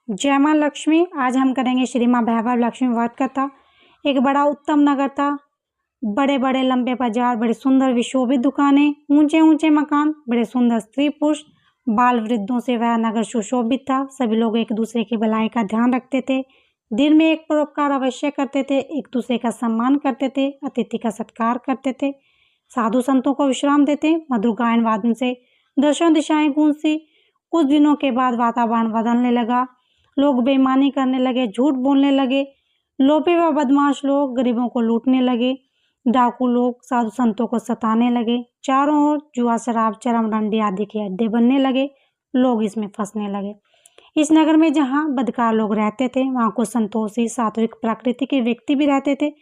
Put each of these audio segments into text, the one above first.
जय माँ लक्ष्मी। आज हम करेंगे श्री माँ वैभव लक्ष्मी व्रत कथा। एक बड़ा उत्तम नगर था। बड़े बड़े लंबे बाजार, बड़े सुंदर विशोभित दुकानें, ऊंचे ऊंचे मकान, बड़े सुंदर स्त्री पुरुष, बाल वृद्धों से वह नगर सुशोभित था। सभी लोग एक दूसरे की भलाई का ध्यान रखते थे। दिन में एक परोपकार अवश्य करते थे, एक दूसरे का सम्मान करते थे, अतिथि का सत्कार करते थे, साधु संतों को विश्राम देते। मधुर गायन वादन से दशों दिशाएं गूंजती। कुछ दिनों के बाद वातावरण बदलने लगा। लोग बेईमानी करने लगे, झूठ बोलने लगे। लोभी व बदमाश लोग गरीबों को लूटने लगे। डाकू लोग साधु संतों को सताने लगे। चारों ओर जुआ, शराब, चरम रंडी आदि के अड्डे बनने लगे। लोग इसमें फंसने लगे। इस नगर में जहाँ बदकार लोग रहते थे, वहाँ कुछ संतोषी, सात्विक प्रकृति के व्यक्ति भी रहते थे।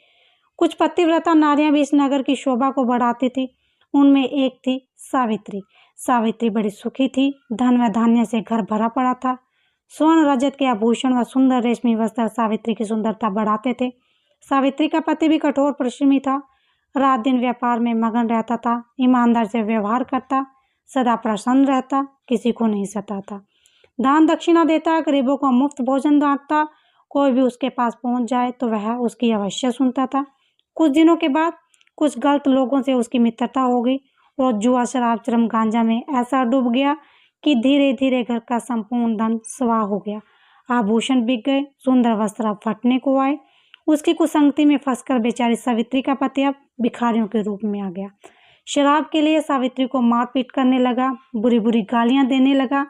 कुछ पतिव्रता नारियां भी इस नगर की शोभा को बढ़ाती थी। उनमें एक थी सावित्री। सावित्री बड़ी सुखी थी। धन व धान्य से घर भरा पड़ा था। स्वर्ण, रजत के आभूषण व सुंदर रेशमी वस्त्र सावित्री की सुंदरता बढ़ाते थे। सावित्री का पति भी कठोर परिश्रमी था। रात दिन व्यापार में मगन रहता था। ईमानदार से व्यवहार करता, सदा प्रसन्न रहता, किसी को नहीं सताता, दान दक्षिणा देता, गरीबों को मुफ्त भोजन बांटता। कोई भी उसके पास पहुंच जाए तो वह उसकी अवश्य सुनता था। कुछ दिनों के बाद कुछ गलत लोगों से उसकी मित्रता हो गई और जुआ, शराब, चरम, गांजा में ऐसा डूब गया कि धीरे धीरे घर का संपूर्ण धन स्वाह हो गया। आभूषण बिक गए, सुंदर वस्त्र फटने को आए। उसकी कुसंगति में फंसकर बेचारी सावित्री का पति अब भिखारियों के रूप में आ गया। शराब के लिए सावित्री को मारपीट करने लगा, बुरी बुरी गालियां देने लगा।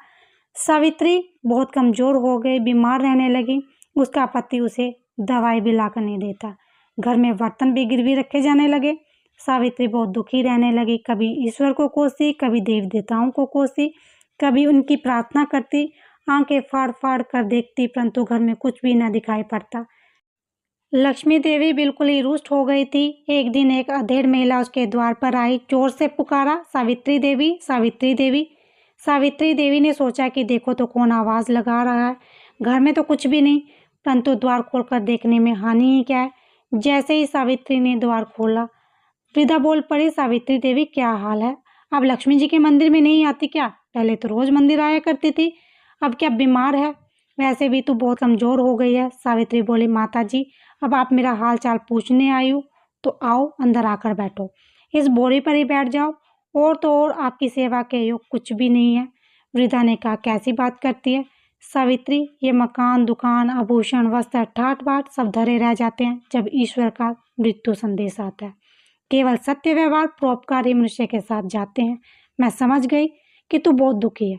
सावित्री बहुत कमजोर हो गई, बीमार रहने लगी। उसका पति उसे दवाई भी लाकर नहीं देता। घर में बर्तन भी गिरवी रखे जाने लगे। सावित्री बहुत दुखी रहने लगी। कभी ईश्वर को कोसती, कभी देवी देवताओं को कोसती, कभी उनकी प्रार्थना करती। आंखें फाड़ फाड़ कर देखती, परंतु घर में कुछ भी न दिखाई पड़ता। लक्ष्मी देवी बिल्कुल ही रुष्ट हो गई थी। एक दिन एक अधेड़ महिला उसके द्वार पर आई, जोर से पुकारा, सावित्री देवी, सावित्री देवी। सावित्री देवी ने सोचा कि देखो तो कौन आवाज लगा रहा है। घर में तो कुछ भी नहीं, परंतु द्वार खोलकर देखने में हानि ही क्या है। जैसे ही सावित्री ने द्वार खोला, वृद्धा बोल पड़ी, सावित्री देवी क्या हाल है? अब लक्ष्मी जी के मंदिर में नहीं आती क्या? पहले तो रोज मंदिर आया करती थी, अब क्या बीमार है? वैसे भी तू बहुत कमजोर हो गई है। सावित्री बोली, माता जी, अब आप मेरा हाल चाल पूछने आई हो तो आओ अंदर आकर बैठो, इस बोरी पर ही बैठ जाओ। और तो और आपकी सेवा के योग कुछ भी नहीं है। वृद्धा ने कहा, कैसी बात करती है सावित्री? ये मकान, दुकान, आभूषण, वस्त्र, ठाट बाट सब धरे रह जाते हैं जब ईश्वर का मृत्यु संदेश आता है। केवल सत्य व्यवहार, परोपकार ही मनुष्य के साथ जाते हैं। मैं समझ गई कि तू बहुत दुखी है,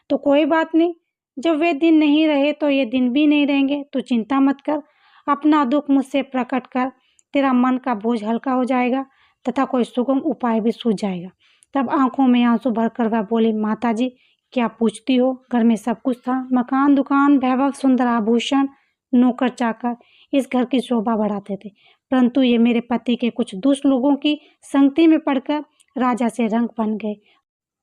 तो कोई बात नहीं, जब वे दिन नहीं रहे तो ये दिन भी नहीं रहेंगे। तू चिंता मत कर, अपना दुख मुझसे प्रकट कर, तेरा मन का बोझ हल्का हो जाएगा तथा कोई सुगम उपाय भी सूझ जाएगा। तब आंखों में आंसू भरकर वह बोली, माता जी क्या पूछती हो? घर में सब कुछ था, मकान, दुकान, वैभव, सुंदर आभूषण, नौकर चाकर इस घर की शोभा बढ़ाते थे, परंतु ये मेरे पति के कुछ दुष्ट लोगों की संगति में पड़कर राजा से रंग बन गए।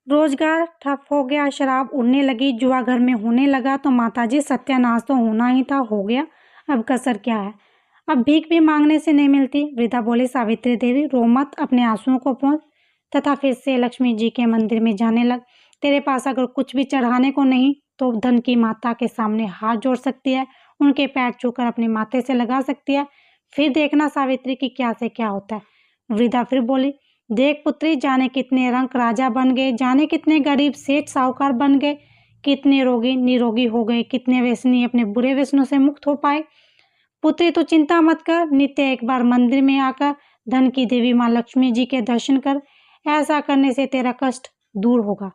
रोजगार ठप हो गया, शराब उड़ने लगी, जुआ घर में होने लगा। तो माताजी सत्यानाश तो होना ही था, हो गया, अब कसर क्या है? अब भीख भी मांगने से नहीं मिलती। वृद्धा बोली, सावित्री देवी रो मत, अपने आंसुओं को पोंछ तथा फिर से लक्ष्मी जी के मंदिर में जाने लग। तेरे पास अगर कुछ भी चढ़ाने को नहीं तो धन की माता के सामने हाथ जोड़ सकती है, उनके पैर छूकर अपने माथे से लगा सकती है, फिर देखना सावित्री की क्या से क्या होता है। वृद्धा फिर बोली, देख पुत्री, जाने कितने रंग राजा बन गए, जाने कितने गरीब सेठ साहूकार बन गए, कितने रोगी निरोगी हो गए, कितने व्यसनी अपने बुरे व्यसनों से मुक्त हो पाए। पुत्री तो चिंता मत कर, नित्य एक बार मंदिर में आकर धन की देवी माँ लक्ष्मी जी के दर्शन कर। ऐसा करने से तेरा कष्ट दूर होगा।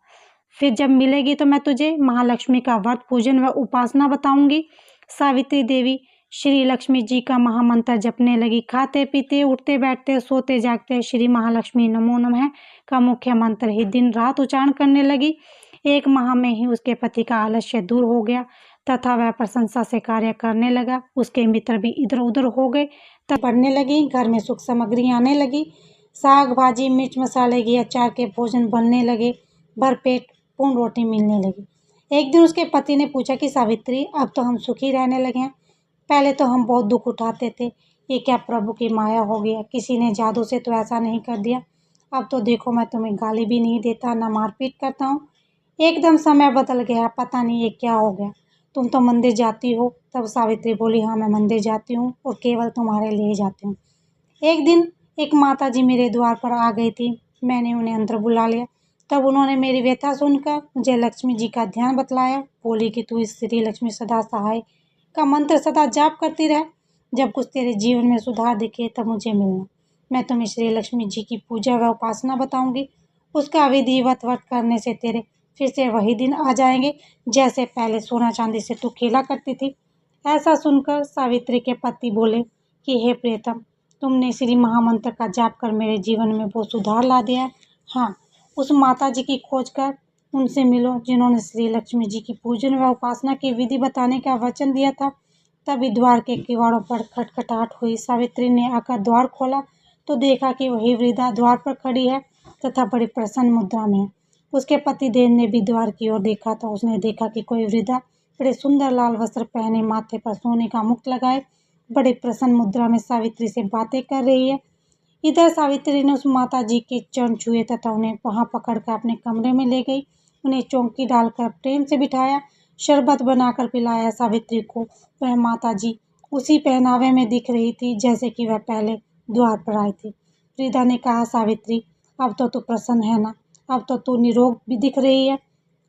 फिर जब मिलेगी तो मैं तुझे महालक्ष्मी का व्रत, पूजन व उपासना बताऊंगी। सावित्री देवी श्री लक्ष्मी जी का महामंत्र जपने लगी। खाते पीते, उठते बैठते, सोते जागते श्री महालक्ष्मी नमो नमः का मुख्य मंत्र ही दिन रात उच्चारण करने लगी। एक माह में ही उसके पति का आलस्य दूर हो गया तथा वह प्रशंसा से कार्य करने लगा। उसके मित्र भी इधर उधर हो गए, तब बढ़ने लगी। घर में सुख सामग्री आने लगी। साग भाजी, मिर्च मसाले, घी अचार के भोजन बनने लगे। भरपेट पूर्ण रोटी मिलने लगी। एक दिन उसके पति ने पूछा कि सावित्री, अब तो हम सुखी रहने लगे हैं, पहले तो हम बहुत दुख उठाते थे, ये क्या प्रभु की माया हो गया? किसी ने जादू से तो ऐसा नहीं कर दिया। अब तो देखो, मैं तुम्हें गाली भी नहीं देता, न मारपीट करता हूँ। एकदम समय बदल गया, पता नहीं ये क्या हो गया। तुम तो मंदिर जाती हो। तब सावित्री बोली, हाँ मैं मंदिर जाती हूँ और केवल तुम्हारे लिए जाती हूँ। एक दिन एक माता जी मेरे द्वार पर आ गई थी। मैंने उन्हें अंदर बुला लिया। तब उन्होंने मेरी व्यथा सुनकर मुझे लक्ष्मी जी का ध्यान बतलाया। बोली कि तू इस श्री लक्ष्मी सदा सहाय का मंत्र सदा जाप करती रह। जब कुछ तेरे जीवन में सुधार दिखे तब मुझे मिलना। मैं तुम्हें श्री लक्ष्मी जी की पूजा व उपासना बताऊंगी। उसका विधिवत व्रत करने से तेरे फिर से वही दिन आ जाएंगे जैसे पहले सोना चांदी से तू खेला करती थी। ऐसा सुनकर सावित्री के पति बोले कि हे प्रियतम, तुमने श्री महामंत्र का जाप कर मेरे जीवन में वो सुधार ला दिया है। हाँ, उस माता जी की खोज कर उनसे मिलो जिन्होंने श्री लक्ष्मी जी की पूजन व उपासना की विधि बताने का वचन दिया था। तभी द्वार के किवाड़ों पर खटखटाहट हुई। सावित्री ने आकर द्वार खोला तो देखा कि वही वृद्धा द्वार पर खड़ी है तथा बड़ी प्रसन्न मुद्रा में है। उसके पतिदेव ने भी द्वार की ओर देखा तो उसने देखा कि कोई वृद्धा बड़े सुंदर लाल वस्त्र पहने, माथे पर सोने का मुकुट लगाए, बड़े प्रसन्न मुद्रा में सावित्री से बातें कर रही है। इधर सावित्री ने उस माता जी के चरण छुए तथा उन्हें वहां पकड़कर अपने कमरे में ले गई। उन्हें चौकी डालकर प्रेम से बिठाया, शरबत बनाकर पिलाया। सावित्री को वह माता जी उसी पहनावे में दिख रही थी जैसे कि वह पहले द्वार पर आई थी। वृद्धा ने कहा, सावित्री अब तो तू प्रसन्न है ना? अब तो तू निरोग भी दिख रही है।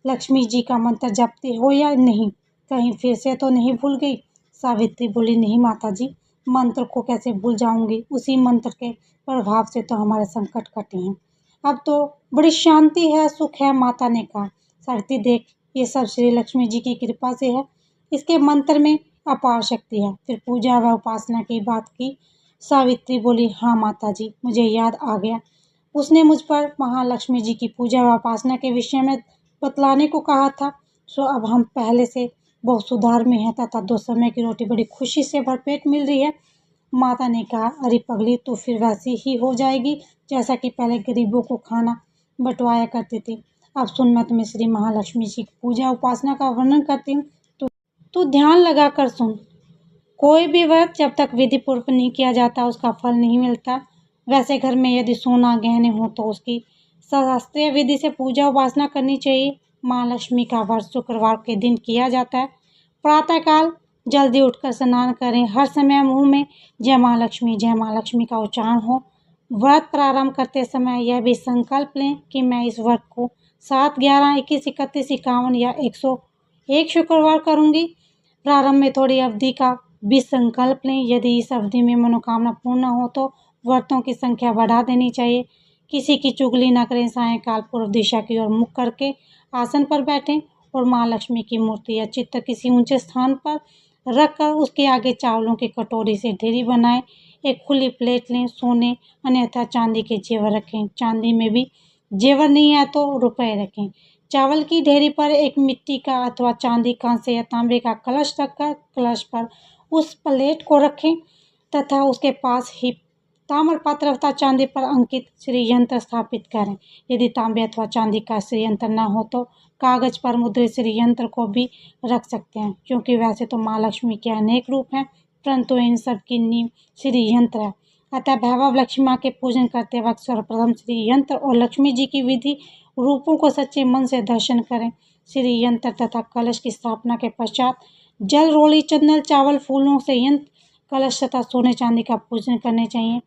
लक्ष्मी जी का मंत्र जपती हो या नहीं? कहीं फिर से तो नहीं भूल गई? सावित्री बोली, नहीं माता जी, मंत्र को कैसे भूल जाऊंगी। उसी मंत्र के प्रभाव से तो हमारे संकट कटे हैं। अब तो बड़ी शांति है, सुख है। माता ने कहा, सावित्री देख, ये सब श्री लक्ष्मी जी की कृपा से है। इसके मंत्र में अपार शक्ति है। फिर पूजा व उपासना की बात की। सावित्री बोली, हाँ माता जी, मुझे याद आ गया। उसने मुझ पर महालक्ष्मी जी की पूजा व उपासना के विषय में बतलाने को कहा था। सो अब हम पहले से बहुत सुधार में हैं तथा 2 समय की रोटी बड़ी खुशी से भरपेट मिल रही है। माता ने कहा, अरे पगली, तू फिर वैसी ही हो जाएगी जैसा कि पहले गरीबों को खाना बंटवाया करती थी। अब सुन, मैं तुम्हें श्री महालक्ष्मी जी की पूजा उपासना का वर्णन करती हूँ। तू ध्यान लगा कर सुन। कोई भी व्रत जब तक विधि पूर्वक नहीं किया जाता उसका फल नहीं मिलता। वैसे घर में यदि सोना गहने हो तो उसकी शास्त्रीय विधि से पूजा उपासना करनी चाहिए। माँ लक्ष्मी का व्रत शुक्रवार के दिन किया जाता है। प्रातःकाल जल्दी उठकर स्नान करें। हर समय मुंह में जय माँ लक्ष्मी का उच्चारण हो। व्रत प्रारंभ करते समय यह भी संकल्प लें कि मैं इस व्रत को 7, 11, 21, 31, 51 या 101 शुक्रवार करूंगी। प्रारंभ में थोड़ी अवधि का भी संकल्प लें। यदि इस अवधि में मनोकामना पूर्ण हो तो व्रतों की संख्या बढ़ा देनी चाहिए। किसी की चुगली न करें। सायंकाल पूर्व दिशा की ओर मुख करके आसन पर बैठें और माँ लक्ष्मी की मूर्ति या चित्र किसी ऊंचे स्थान पर रखकर उसके आगे चावलों की कटोरी से ढेरी बनाएं। एक खुली प्लेट लें। सोने अन्यथा चांदी के जेवर रखें। चांदी में भी जेवर नहीं है तो रुपए रखें। चावल की ढेरी पर एक मिट्टी का अथवा चांदी, कांसे या तांबे का कलश रखकर कलश पर उस प्लेट को रखें तथा उसके पास ही ताम्रपात्र अथवा चांदी पर अंकित श्री यंत्र स्थापित करें। यदि तांबे अथवा चांदी का श्री यंत्र न हो तो कागज पर मुद्रित श्री यंत्र को भी रख सकते हैं, क्योंकि वैसे तो माँ लक्ष्मी के अनेक रूप हैं परंतु इन सब की नींव श्री यंत्र है। अतः भैरव लक्ष्मी माँ के पूजन करते वक्त सर्वप्रथम श्री यंत्र और लक्ष्मी जी की विधि रूपों को सच्चे मन से दर्शन करें। श्री यंत्र तथा कलश की स्थापना के पश्चात जल, रोली, चंदन, चावल, फूलों से यंत्र, कलश तथा सोने चांदी का पूजन करने चाहिए।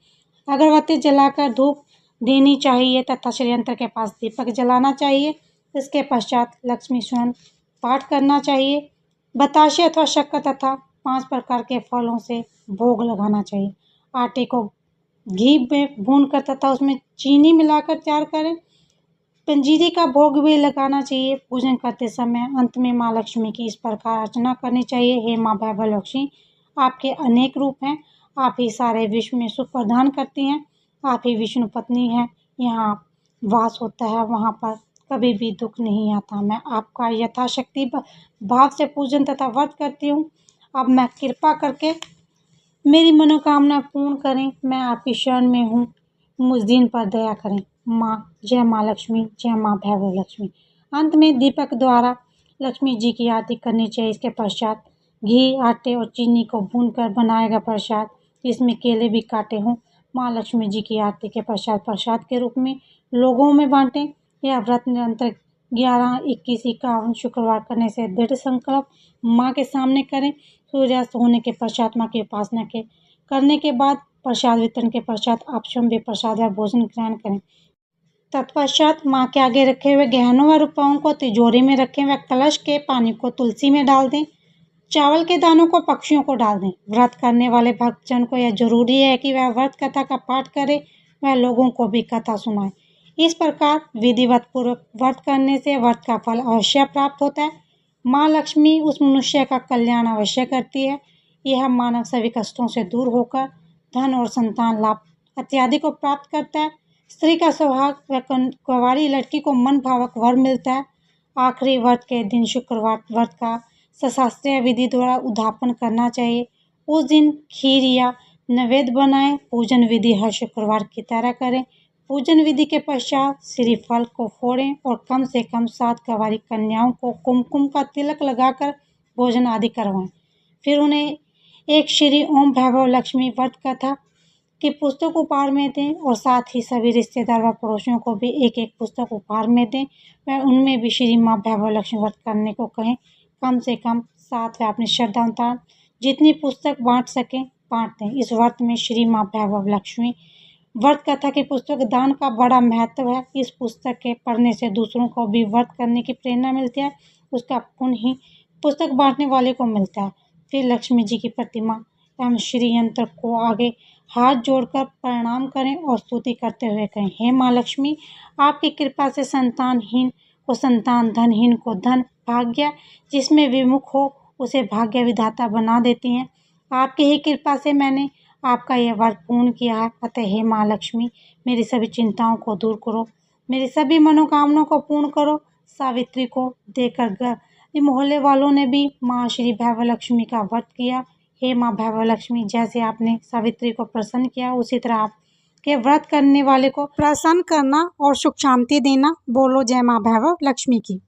अगरबत्ती जलाकर धूप देनी चाहिए तथा श्री यंत्र के पास दीपक जलाना चाहिए। इसके पश्चात लक्ष्मी स्वयं पाठ करना चाहिए। बताशे अथवा शक्कर तथा 5 प्रकार के फलों से भोग लगाना चाहिए। आटे को घी में भूनकर तथा उसमें चीनी मिलाकर तैयार करें। पंजीरी का भोग भी लगाना चाहिए। पूजन करते समय अंत में माँ लक्ष्मी की इस प्रकार अर्चना करनी चाहिए, हे माँ वैभव लक्ष्मी, आपके अनेक रूप हैं। आप ही सारे विश्व में सुख प्रदान करती हैं। आप ही विष्णु पत्नी हैं। यहाँ वास होता है, वहाँ पर कभी भी दुख नहीं आता। मैं आपका यथाशक्ति भाव से पूजन तथा व्रत करती हूँ। अब मैं कृपा करके मेरी मनोकामना पूर्ण करें। मैं आपकी शरण में हूँ, मुझ दिन पर दया करें। माँ, जय माँ लक्ष्मी, जय माँ वैभव लक्ष्मी। अंत में दीपक द्वारा लक्ष्मी जी की आरती करनी चाहिए। इसके पश्चात घी, आटे और चीनी को भूनकर बनाया गया प्रसाद, इसमें केले भी काटे हों, माँ लक्ष्मी जी की आरती के पश्चात प्रसाद के रूप में लोगों में बांटें। यह व्रत निरंतर 11, 21, 51 शुक्रवार करने से दृढ़ संकल्प माँ के सामने करें। सूर्यास्त होने के पश्चात माँ की उपासना करने के बाद प्रसाद वितरण के पश्चात आप स्वयं भी प्रसाद या भोजन ग्रहण करें। तत्पश्चात माँ के आगे रखे हुए गहनों व रुपयों को तिजोरी में रखें व कलश के पानी को तुलसी में डाल दें। चावल के दानों को पक्षियों को डाल दें। व्रत करने वाले भक्तजन को यह जरूरी है कि वह व्रत कथा का पाठ करे व लोगों को भी कथा सुनाए। इस प्रकार विधिवत पूर्वक व्रत करने से व्रत का फल अवश्य प्राप्त होता है। माँ लक्ष्मी उस मनुष्य का कल्याण अवश्य करती है। यह मानव सभी कष्टों से दूर होकर धन और संतान लाभ इत्यादि को प्राप्त करता है। स्त्री का सौभाग व कुंवारी लड़की को मन भावक वर मिलता है। आखिरी व्रत के दिन शुक्रवार व्रत का शास्त्रीय विधि द्वारा उद्यापन करना चाहिए। उस दिन खीर या नैवेद्य बनाएं। पूजन विधि हर शुक्रवार की तरह करें। पूजन विधि के पश्चात श्रीफल को फोड़ें और कम से कम 7 कुंवारी कन्याओं को कुमकुम का तिलक लगाकर भोजन आदि करवाएं। फिर उन्हें एक श्री ओम वैभव लक्ष्मी व्रत कथा की पुस्तक उपहार में दें और साथ ही सभी रिश्तेदार व पड़ोसियों को भी एक एक पुस्तक उपहार में दें व उनमें भी श्री माँ वैभव लक्ष्मी व्रत करने को कहें। कम से कम 7 व अपनी श्रद्धा अनुसार जितनी पुस्तक बांट सकें बांट दें। इस व्रत में श्री माँ वैभव लक्ष्मी व्रत कथा की पुस्तक दान का बड़ा महत्व है। इस पुस्तक के पढ़ने से दूसरों को भी व्रत करने की प्रेरणा मिलती है। उसका पुण्य ही पुस्तक बांटने वाले को मिलता है। फिर लक्ष्मी जी की प्रतिमा एवं श्री यंत्र को आगे हाथ जोड़कर प्रणाम करें और स्तुति करते हुए कहें, हे माँ लक्ष्मी, आपकी कृपा से संतानहीन को संतान, धनहीन को धन, भाग्य जिसमें विमुख हो उसे भाग्य विधाता बना देती हैं। आपकी ही कृपा से मैंने आपका यह व्रत पूर्ण किया है। अतः हे माँ लक्ष्मी, मेरी सभी चिंताओं को दूर करो, मेरी सभी मनोकामनाओं को पूर्ण करो। सावित्री को देकर मोहल्ले वालों ने भी माँ श्री वैभव लक्ष्मी का व्रत किया। हे माँ वैभव लक्ष्मी, जैसे आपने सावित्री को प्रसन्न किया उसी तरह आपके व्रत करने वाले को प्रसन्न करना और सुख शांति देना। बोलो जय माँ वैभव लक्ष्मी की।